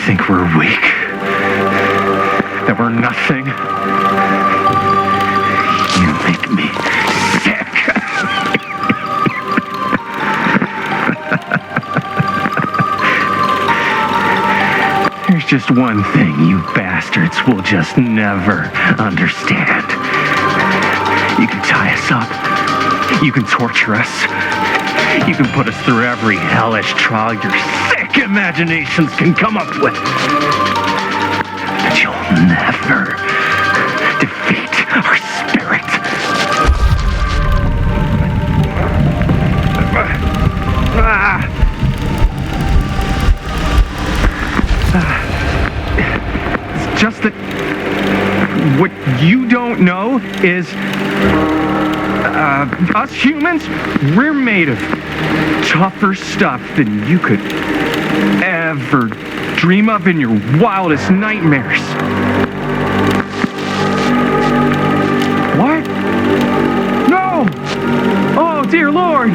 think we're weak? That we're nothing? You make me sick. There's just one thing you bastards will just never understand. You can tie us up. You can torture us. You can put us through every hellish trial your sick imaginations can come up with. But you'll never defeat our spirit. It's just that what you don't know is us humans, we're made of tougher stuff than you could ever dream of in your wildest nightmares. What? No! Oh, dear Lord!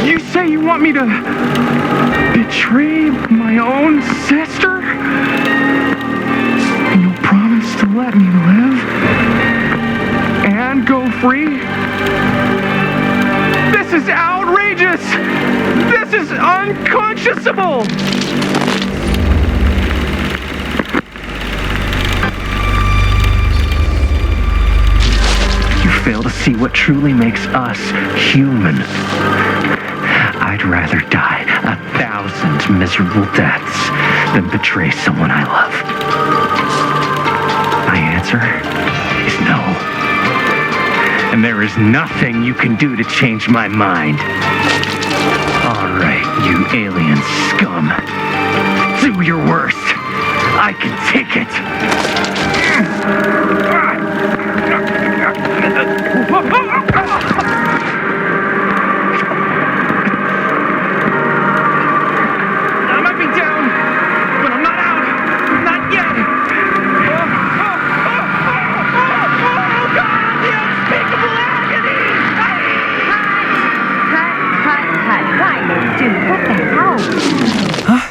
You say you want me to betray my own sister? And you'll promise to let me live? And go free? This is outrageous! This is unconscionable! You fail to see what truly makes us human. I'd rather die 1,000 miserable deaths than betray someone I love. My answer is no. And there is nothing you can do to change my mind. All right, you alien scum. Do your worst. I can take it. I might be down, but I'm not out. Not yet. Oh, God, the unspeakable agony! Cut. Why, dude? What the hell? Huh?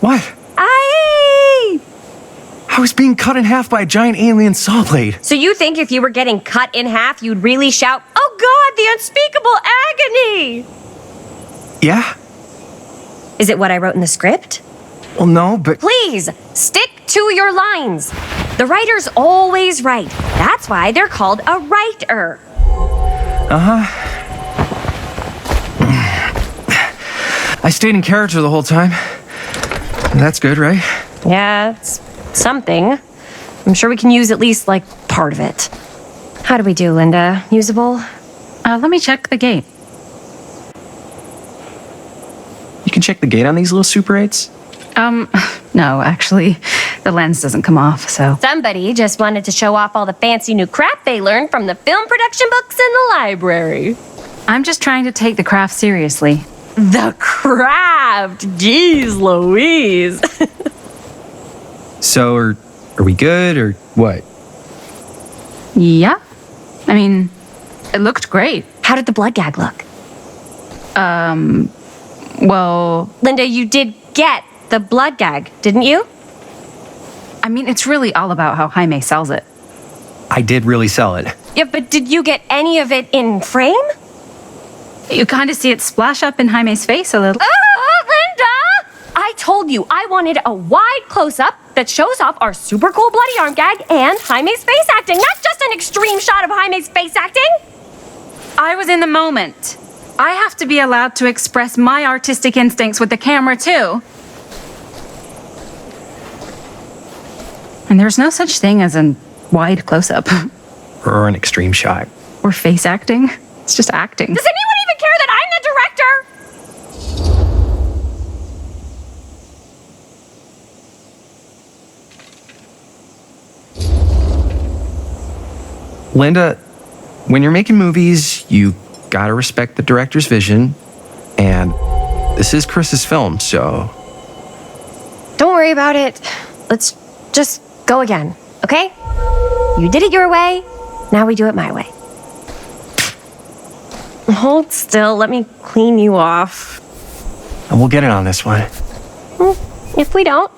What? I was being cut in half by a giant alien saw blade. So you think if you were getting cut in half, you'd really shout, "Oh God, the unspeakable agony!" Yeah? Is it what I wrote in the script? Well, no, but... Please, stick to your lines. The writer's always right. That's why they're called a writer. I stayed in character the whole time. That's good, right? Yeah, it's something. I'm sure we can use at least, like, part of it. How do we do, Linda? Usable? Let me check the gate. You can check the gate on these little Super 8s? No, actually, the lens doesn't come off, so... Somebody just wanted to show off all the fancy new crap they learned from the film production books in the library. I'm just trying to take the craft seriously. The craft! Jeez Louise! So, are we good, or what? Yeah? I mean, it looked great. How did the blood gag look? Well... Linda, you did get the blood gag, didn't you? I mean, it's really all about how Jaime sells it. I did really sell it. Yeah, but did you get any of it in frame? You kind of see it splash up in Jaime's face a little. Oh, Linda! I told you I wanted a wide close-up that shows off our super cool bloody arm gag and Jaime's face acting, not just an extreme shot of Jaime's face acting. I was in the moment. I have to be allowed to express my artistic instincts with the camera, too. And there's no such thing as a wide close-up. Or an extreme shot. Or face acting. It's just acting. Does anyone even care that I'm the director? Linda, when you're making movies, you gotta respect the director's vision. And this is Chris's film, so... Don't worry about it. Let's just go again, okay? You did it your way, now we do it my way. Hold still, let me clean you off. And we'll get it on this one. If we don't,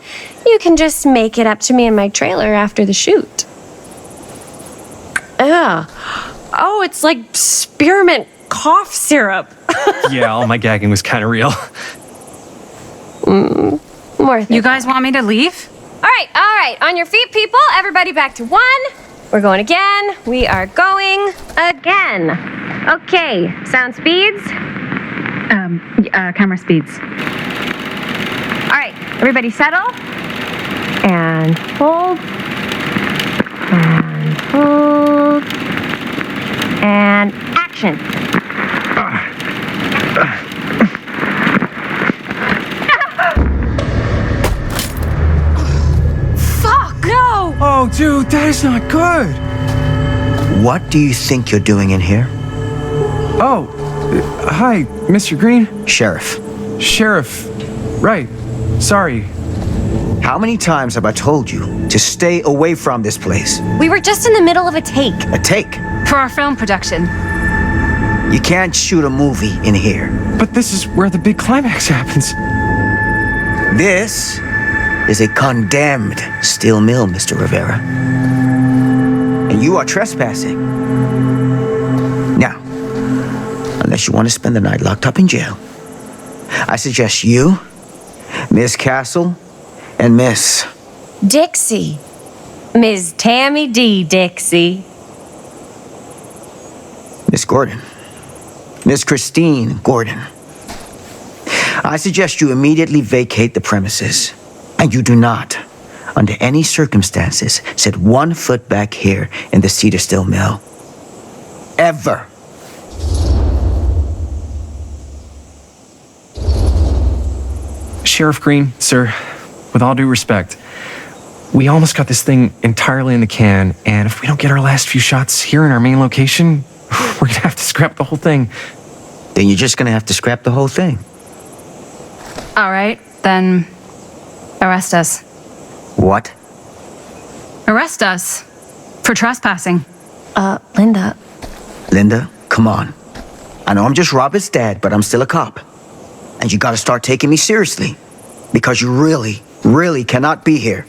you can just make it up to me in my trailer after the shoot. Ugh. Oh, it's like spearmint cough syrup. Yeah, all my gagging was kind of real. Worth it. You guys want me to leave? All right. On your feet, people. Everybody back to 1. We're going again. We are going again. Okay, sound speeds. Camera speeds. All right, everybody settle. And hold. And hold. And action. Fuck! No! Oh, dude, that is not good. What do you think you're doing in here? Oh, hi, Mr. Green. Sheriff, Sheriff. Right. Sorry. how many times have I told you to stay away from this place? We were just in the middle of a take. A take. For our film production. You can't shoot a movie in here. But this is where the big climax happens. This is a condemned steel mill, Mr. Rivera. And you are trespassing. Now, unless you want to spend the night locked up in jail, I suggest you, Miss Castle, and Miss... Dixie. Ms. Tammy D. Dixie. Miss Gordon. Miss Christine Gordon. I suggest you immediately vacate the premises. And you do not, under any circumstances, set 1 foot back here in the Cedar Steel Mill. Ever. Sheriff Green, sir, with all due respect, we almost got this thing entirely in the can, and if we don't get our last few shots here in our main location, we're gonna have to scrap the whole thing. Then you're just gonna have to scrap the whole thing. All right, then arrest us. What? Arrest us for trespassing. Linda. Linda, come on. I know I'm just Robert's dad, but I'm still a cop. And you gotta start taking me seriously. Because you really, really cannot be here.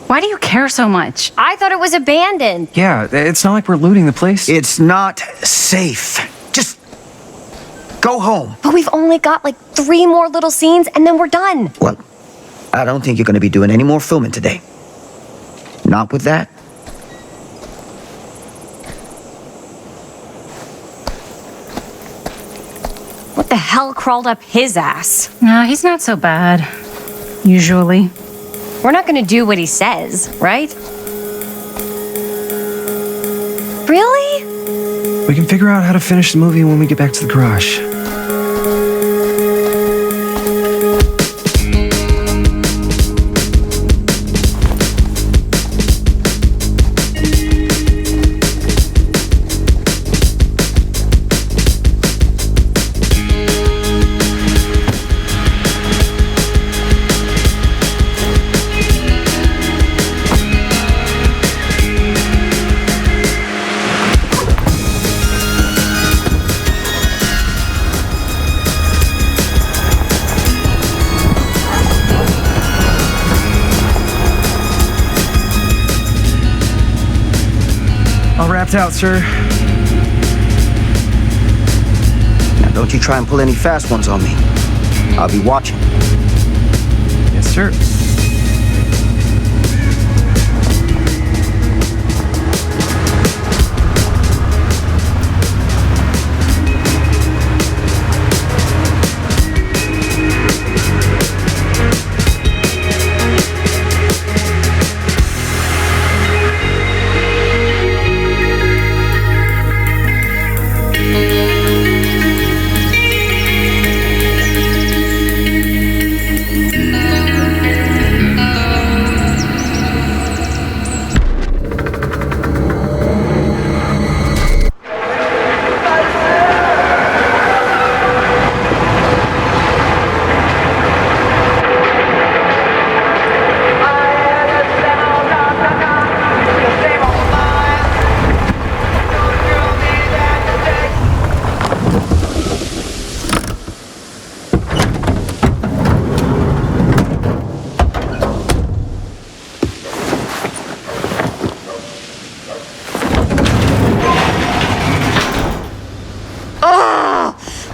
Why do you care so much? I thought it was abandoned. Yeah, it's not like we're looting the place. It's not safe. Just go home. But we've only got like 3 more little scenes and then we're done. Well, I don't think you're gonna be doing any more filming today. Not with that. What the hell crawled up his ass? No, he's not so bad. Usually. We're not gonna do what he says, right? Really? We can figure out how to finish the movie when we get back to the garage. All wrapped out, sir. Now don't you try and pull any fast ones on me. I'll be watching. Yes, sir.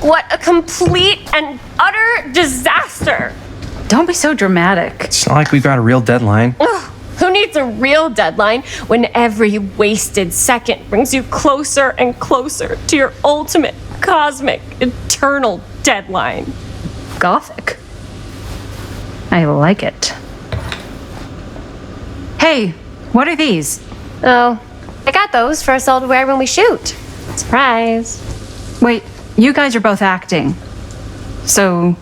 What a complete and utter disaster. Don't be so dramatic. It's not like we've got a real deadline. Ugh, who needs a real deadline when every wasted second brings you closer and closer to your ultimate, cosmic, eternal deadline? Gothic. I like it. Hey, what are these? Oh, I got those for us all to wear when we shoot. Surprise. Wait, you guys are both acting. So,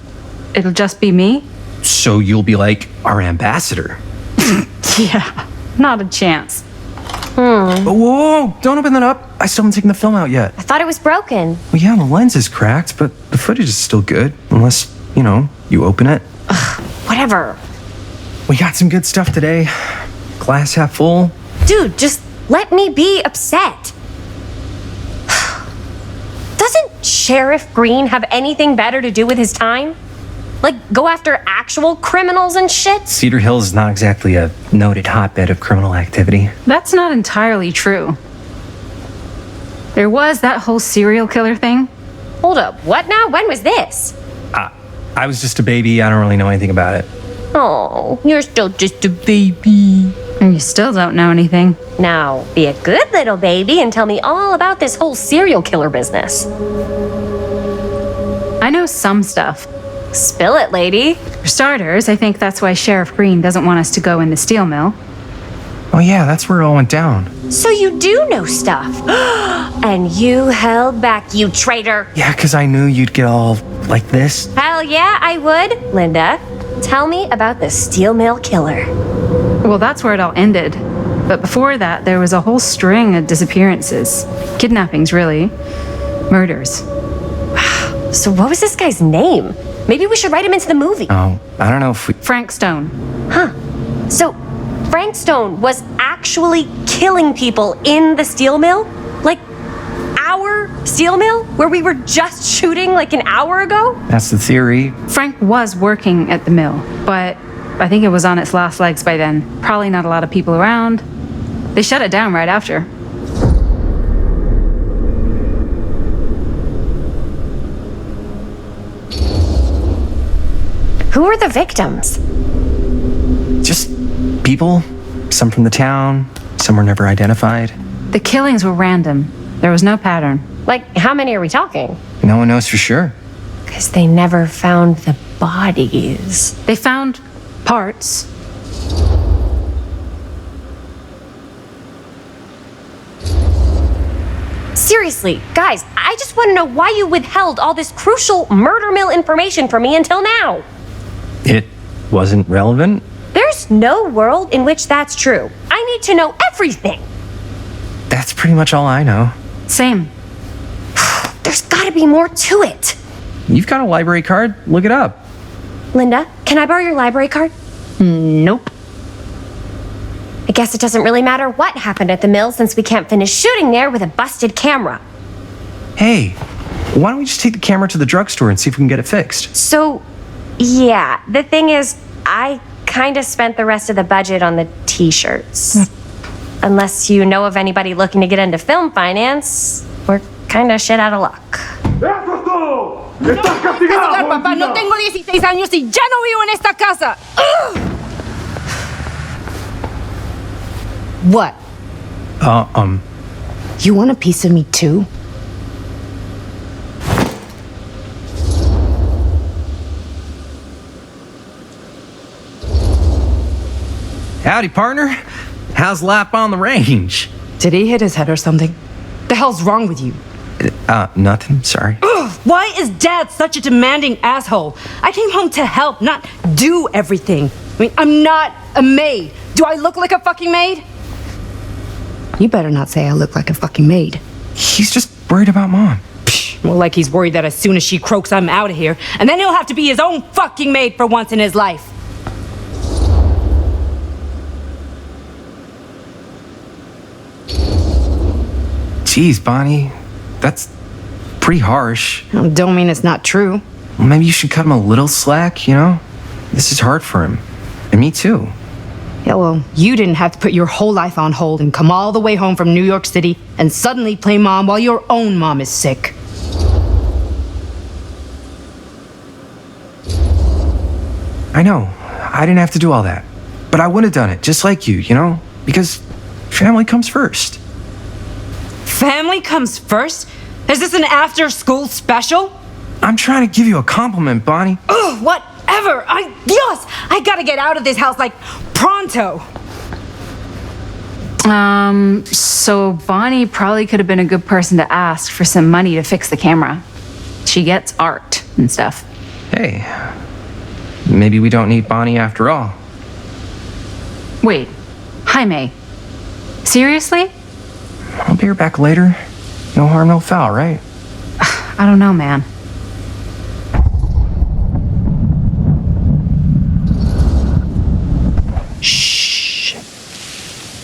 it'll just be me? So you'll be like our ambassador. Yeah, not a chance. Oh, whoa, don't open that up. I still haven't taken the film out yet. I thought it was broken. Well, yeah, the lens is cracked, but the footage is still good. Unless, you open it. Whatever. We got some good stuff today. Glass half full. Dude, just let me be upset. Doesn't Sheriff Green have anything better to do with his time? Like, go after actual criminals and shit? Cedar Hills is not exactly a noted hotbed of criminal activity. That's not entirely true. There was that whole serial killer thing. Hold up, what now? When was this? I was just a baby. I don't really know anything about it. Oh, you're still just a baby. And you still don't know anything. Now, be a good little baby and tell me all about this whole serial killer business. I know some stuff. Spill it, lady. For starters, I think that's why Sheriff Green doesn't want us to go in the steel mill. Oh, yeah, that's where it all went down. So you do know stuff. And you held back, you traitor. Yeah, because I knew you'd get all like this. Hell yeah, I would. Linda, tell me about the steel mill killer. Well, that's where it all ended. But before that, there was a whole string of disappearances. Kidnappings, really. Murders. So what was this guy's name? Maybe we should write him into the movie. Oh, I don't know if we... Frank Stone. So Frank Stone was actually killing people in the steel mill? Like our steel mill? Where we were just shooting like an hour ago? That's the theory. Frank was working at the mill, but I think it was on its last legs by then. Probably not a lot of people around. They shut it down right after. Who were the victims? Just people. Some from the town. Some were never identified. The killings were random. There was no pattern. Like, how many are we talking? No one knows for sure. Because they never found the bodies. They found parts. Seriously, guys, I just want to know why you withheld all this crucial murder mill information from me until now. It wasn't relevant? There's no world in which that's true. I need to know everything. That's pretty much all I know. Same. There's gotta be more to it. You've got a library card. Look it up. Linda, can I borrow your library card? Nope. I guess it doesn't really matter what happened at the mill since we can't finish shooting there with a busted camera. Hey, why don't we just take the camera to the drugstore and see if we can get it fixed? So, yeah, the thing is, I kind of spent the rest of the budget on the t-shirts. Unless you know of anybody looking to get into film finance, we're kind of shit out of luck. ¡Eso es todo! ¡Estás castigado! Papá, no tengo 16 años y ya no vivo en esta casa. Ugh. What? You want a piece of me too? Howdy, partner. How's lap on the range? Did he hit his head or something? The hell's wrong with you? Nothing. Sorry. Ugh, why is Dad such a demanding asshole? I came home to help, not do everything. I mean, I'm not a maid. Do I look like a fucking maid? You better not say I look like a fucking maid. He's just worried about Mom. More like he's worried that as soon as she croaks, I'm out of here, and then he'll have to be his own fucking maid for once in his life. Jeez, Bonnie. That's pretty harsh. Don't mean it's not true. Well, maybe you should cut him a little slack, you know? This is hard for him. And me too. Yeah, well, you didn't have to put your whole life on hold and come all the way home from New York City and suddenly play mom while your own mom is sick. I know. I didn't have to do all that. But I would have done it, just like you know? Because family comes first. Family comes first? Is this an after-school special? I'm trying to give you a compliment, Bonnie. Ugh, whatever. I gotta get out of this house, like, pronto. So Bonnie probably could have been a good person to ask for some money to fix the camera. She gets art and stuff. Hey, maybe we don't need Bonnie after all. Wait, Jaime, seriously? I'll be her back later. No harm, no foul, right? I don't know, man. Shh.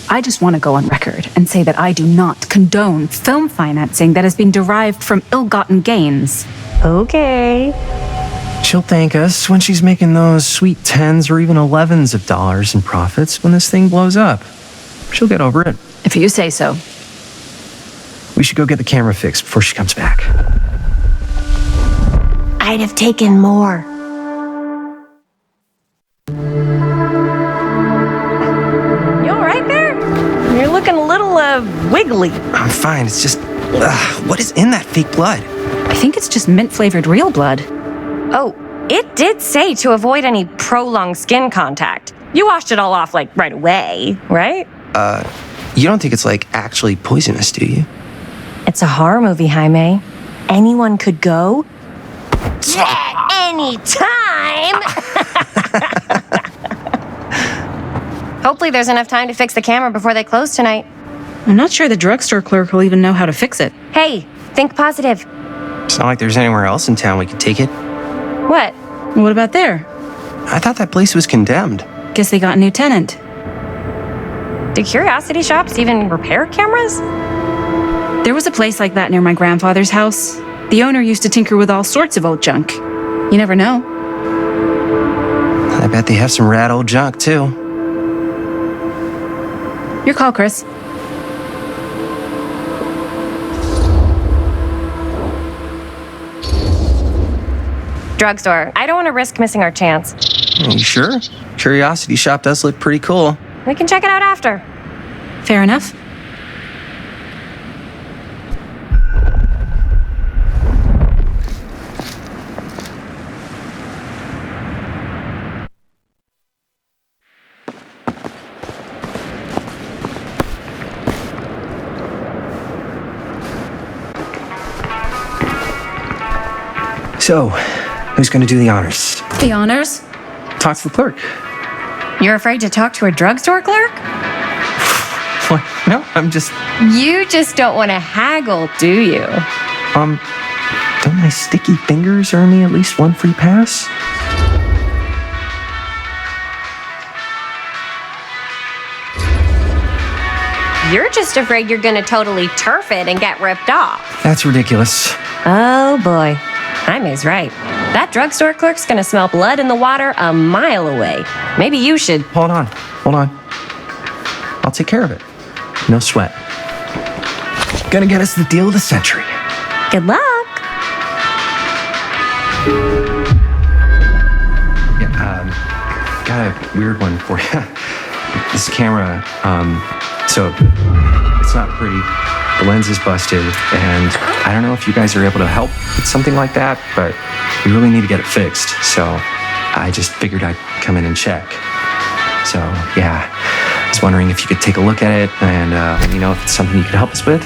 I just want to go on record and say that I do not condone film financing that has been derived from ill-gotten gains. Okay. She'll thank us when she's making those sweet 10s or even 11s of dollars in profits when this thing blows up. She'll get over it. If you say so. We should go get the camera fixed before she comes back. I'd have taken more. You all right there? You're looking a little, wiggly. I'm fine. It's just, what is in that fake blood? I think it's just mint-flavored real blood. Oh, it did say to avoid any prolonged skin contact. You washed it all off, like, right away, right? You don't think it's, like, actually poisonous, do you? It's a horror movie, Jaime. Anyone could go. Anytime! Hopefully there's enough time to fix the camera before they close tonight. I'm not sure the drugstore clerk will even know how to fix it. Hey, think positive. It's not like there's anywhere else in town we could take it. What? What about there? I thought that place was condemned. Guess they got a new tenant. Do curiosity shops even repair cameras? There was a place like that near my grandfather's house. The owner used to tinker with all sorts of old junk. You never know. I bet they have some rad old junk, too. Your call, Chris. Drugstore. I don't want to risk missing our chance. You sure? Curiosity shop does look pretty cool. We can check it out after. Fair enough. So, who's gonna do the honors? The honors? Talk to the clerk. You're afraid to talk to a drugstore clerk? What? No, I'm just... You just don't want to haggle, do you? Don't my sticky fingers earn me at least one free pass? You're just afraid you're gonna totally turf it and get ripped off. That's ridiculous. Oh boy. Jaime's right. That drugstore clerk's gonna smell blood in the water a mile away. Maybe you should. Hold on. I'll take care of it. No sweat. Gonna get us the deal of the century. Good luck. Yeah, got a weird one for you. This camera, so it's not pretty. The lens is busted, and I don't know if you guys are able to help with something like that, but we really need to get it fixed. So I just figured I'd come in and check. So yeah, I was wondering if you could take a look at it and let me know if it's something you could help us with.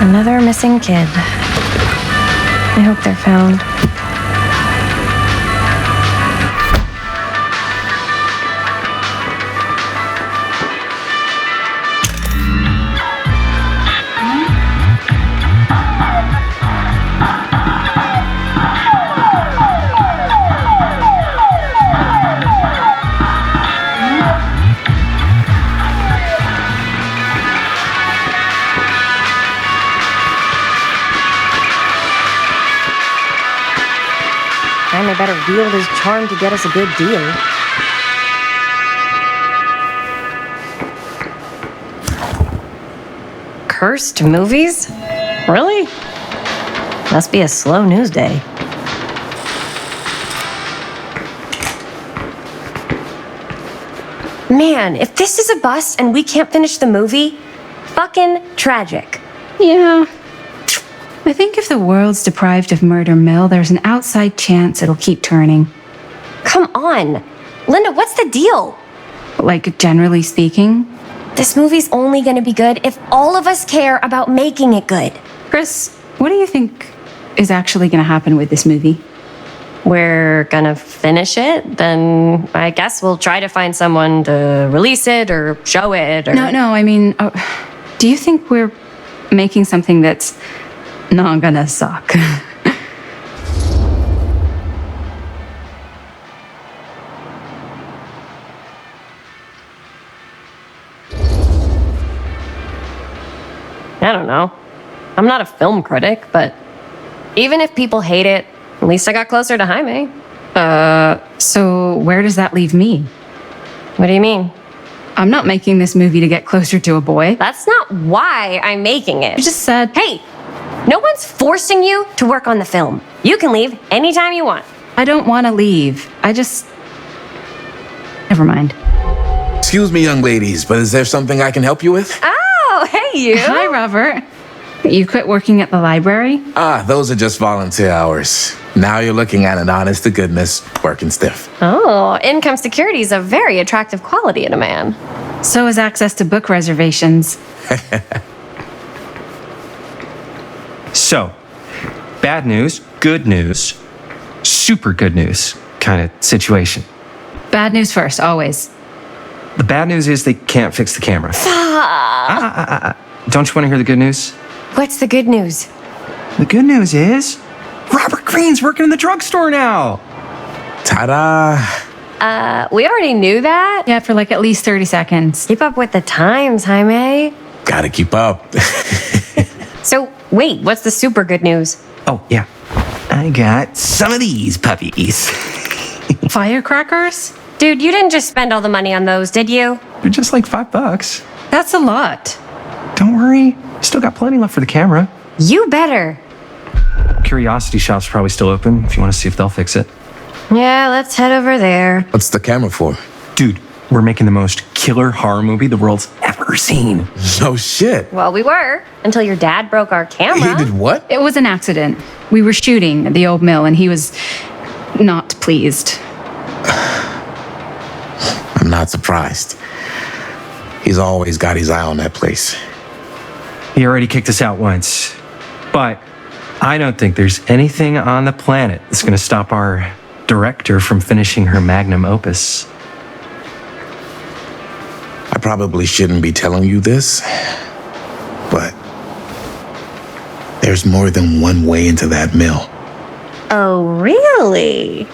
Another missing kid. I hope they're found. Jaime better wield his charm to get us a good deal. Cursed movies? Really? Must be a slow news day. Man, if this is a bust and we can't finish the movie, fucking tragic. Yeah. I think if the world's deprived of Murder Mill, there's an outside chance it'll keep turning. Come on. Linda, what's the deal? Like, generally speaking. This movie's only gonna be good if all of us care about making it good. Chris, what do you think is actually going to happen with this movie? We're gonna finish it, then I guess we'll try to find someone to release it or show it or... No, I mean, do you think we're making something that's not gonna suck? I don't know. I'm not a film critic, but even if people hate it, at least I got closer to Jaime. So where does that leave me? What do you mean? I'm not making this movie to get closer to a boy. That's not why I'm making it. You just said, Hey, no one's forcing you to work on the film. You can leave anytime you want. I don't want to leave. Never mind. Excuse me, young ladies, but is there something I can help you with? Oh, hey you. Hi, Robert. You quit working at the library? Those are just volunteer hours. Now you're looking at an honest to goodness working stiff. Oh, income security is a very attractive quality in a man. So is access to book reservations. So, bad news, good news, super good news kind of situation. Bad news first, always. The bad news is they can't fix the camera. Don't you want to hear the good news? What's the good news? The good news is Robert Greene's working in the drugstore now. Ta-da! We already knew that. Yeah, for like at least 30 seconds. Keep up with the times, Jaime. Gotta keep up. So, wait, what's the super good news? Oh, yeah. I got some of these puppies. Firecrackers? Dude, you didn't just spend all the money on those, did you? They're just like $5. That's a lot. Don't worry. Still got plenty left for the camera. You better. Curiosity Shop's probably still open if you want to see if they'll fix it. Yeah, let's head over there. What's the camera for? Dude, we're making the most killer horror movie the world's ever seen. No shit. Well, we were, until your dad broke our camera. He did what? It was an accident. We were shooting at the old mill and he was not pleased. I'm not surprised. He's always got his eye on that place. He already kicked us out once. But I don't think there's anything on the planet that's going to stop our director from finishing her magnum opus. I probably shouldn't be telling you this, but there's more than one way into that mill. Oh, really?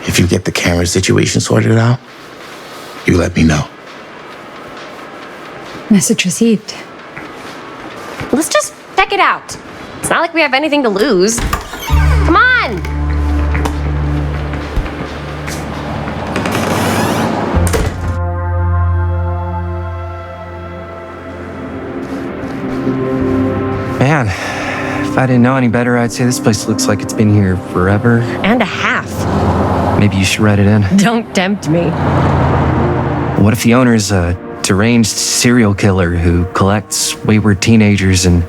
If you get the camera situation sorted out, you let me know. Message received. Let's just check it out. It's not like we have anything to lose. Come on! Man, if I didn't know any better, I'd say this place looks like it's been here forever. And a half. Maybe you should write it in. Don't tempt me. What if the owner's a deranged serial killer who collects wayward teenagers and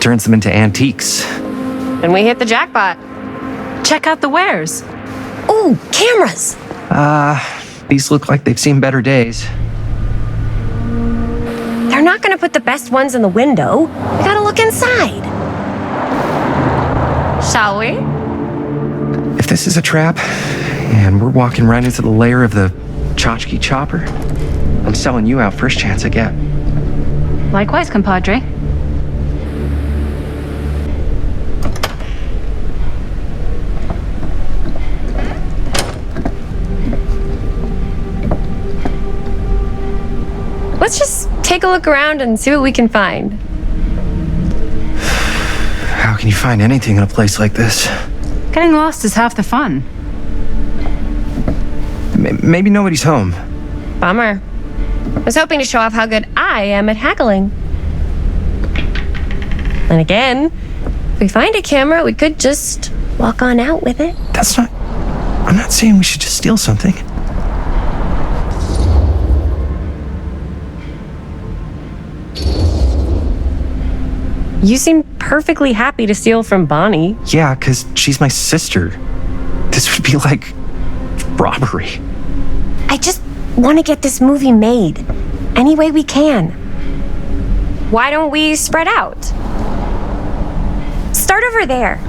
turns them into antiques? And we hit the jackpot. Check out the wares. Ooh, cameras! These look like they've seen better days. They're not gonna put the best ones in the window. We gotta look inside. Shall we? If this is a trap, and we're walking right into the lair of the tchotchke chopper, I'm selling you out first chance I get. Likewise, compadre. Let's just take a look around and see what we can find. How can you find anything in a place like this? Getting lost is half the fun. Maybe nobody's home. Bummer. I was hoping to show off how good I am at haggling. And again, if we find a camera, we could just walk on out with it. I'm not saying we should just steal something. You seem perfectly happy to steal from Bonnie. Yeah, because she's my sister. This would be like robbery. I just want to get this movie made any way we can. Why don't we spread out? Start over there.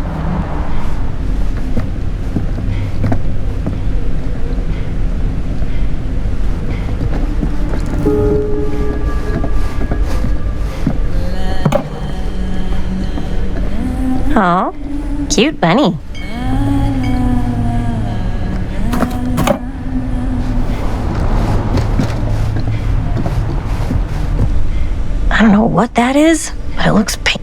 Oh, cute bunny. I don't know what that is, but it looks pink.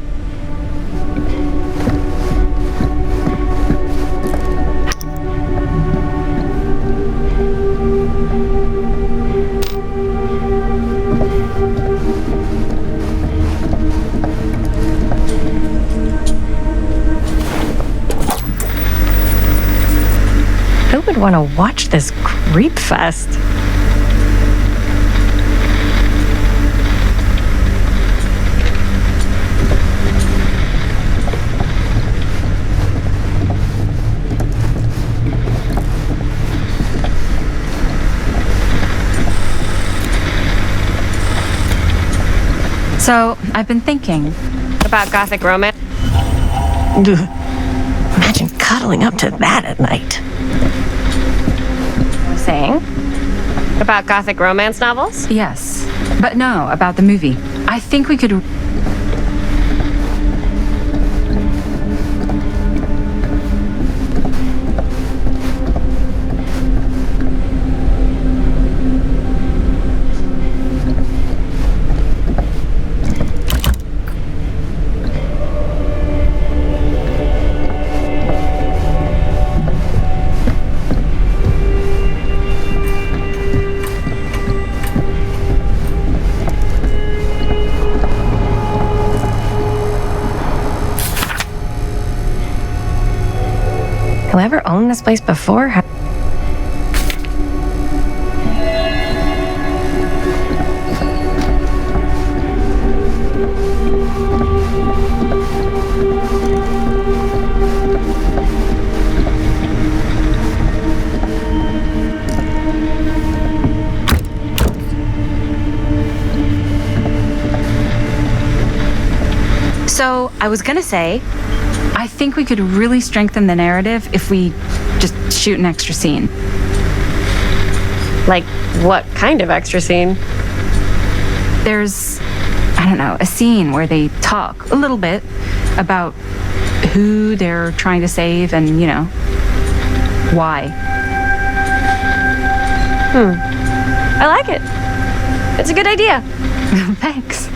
Who would want to watch this creep fest? So, I've been thinking. About gothic romance? Imagine cuddling up to that at night. Saying? About gothic romance novels? Yes. But no, about the movie. I think we could. Whoever owned this place before had... So, I was gonna say, I think we could really strengthen the narrative if we just shoot an extra scene. Like, what kind of extra scene? There's, I don't know, a scene where they talk a little bit about who they're trying to save and, you know, why. I like it. It's a good idea. Thanks.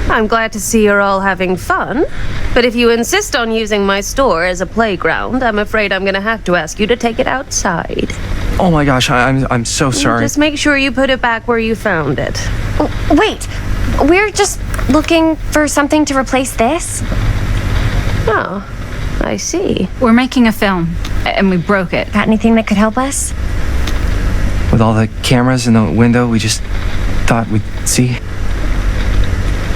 I'm glad to see you're all having fun, but if you insist on using my store as a playground, I'm afraid I'm gonna have to ask you to take it outside. Oh my gosh, I'm so sorry. Just make sure you put it back where you found it. Wait, we're just looking for something to replace this? Oh, I see. We're making a film, and we broke it. Got anything that could help us? With all the cameras in the window, we just thought we'd see.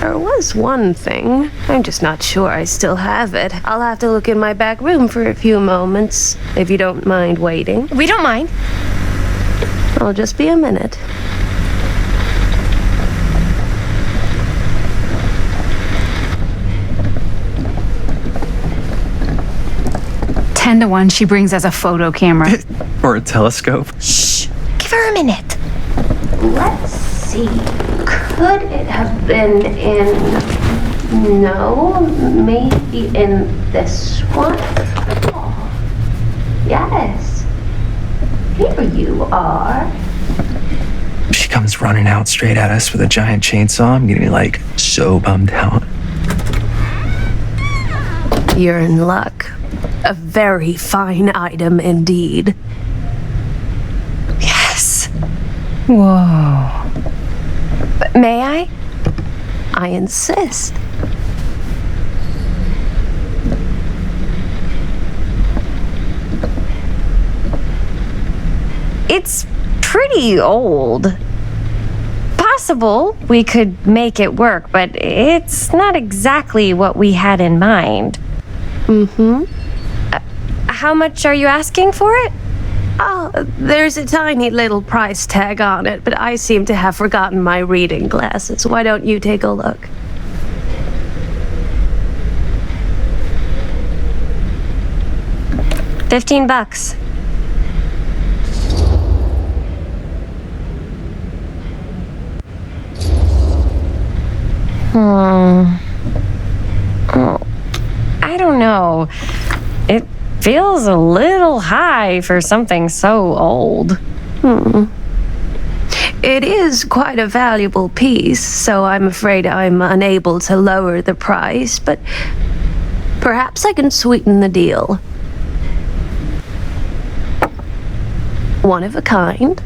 There was one thing. I'm just not sure I still have it. I'll have to look in my back room for a few moments, if you don't mind waiting. We don't mind. I'll just be a minute. Ten to 1, she brings us a photo camera. Or a telescope. Shh, give her a minute. Let's see. Could it have been in... No, maybe in this one? Oh, yes. Here you are. She comes running out straight at us with a giant chainsaw. I'm gonna be like so bummed out. You're in luck. A very fine item indeed. Yes. Whoa. May I? I insist. It's pretty old. Possible we could make it work, but it's not exactly what we had in mind. How much are you asking for it? Oh, there's a tiny little price tag on it, but I seem to have forgotten my reading glasses. Why don't you take a look? $15. I don't know. It feels a little high for something so old. It is quite a valuable piece, so I'm afraid I'm unable to lower the price, but perhaps I can sweeten the deal. One of a kind,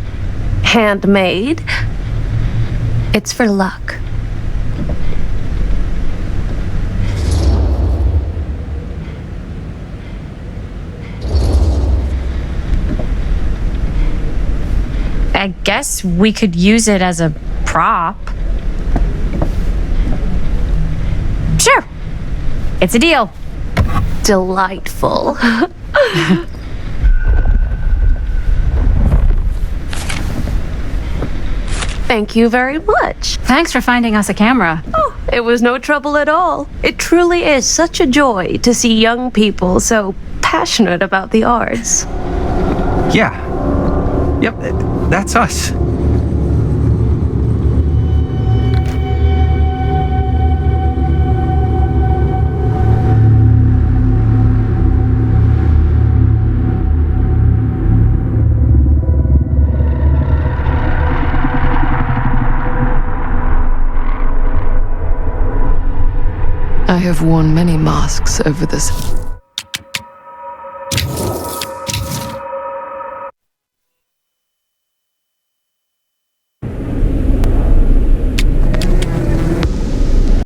handmade. It's for luck. I guess we could use it as a prop. Sure. It's a deal. Delightful. Thank you very much. Thanks for finding us a camera. Oh, it was no trouble at all. It truly is such a joy to see young people so passionate about the arts. Yeah. Yep, that's us. I have worn many masks over this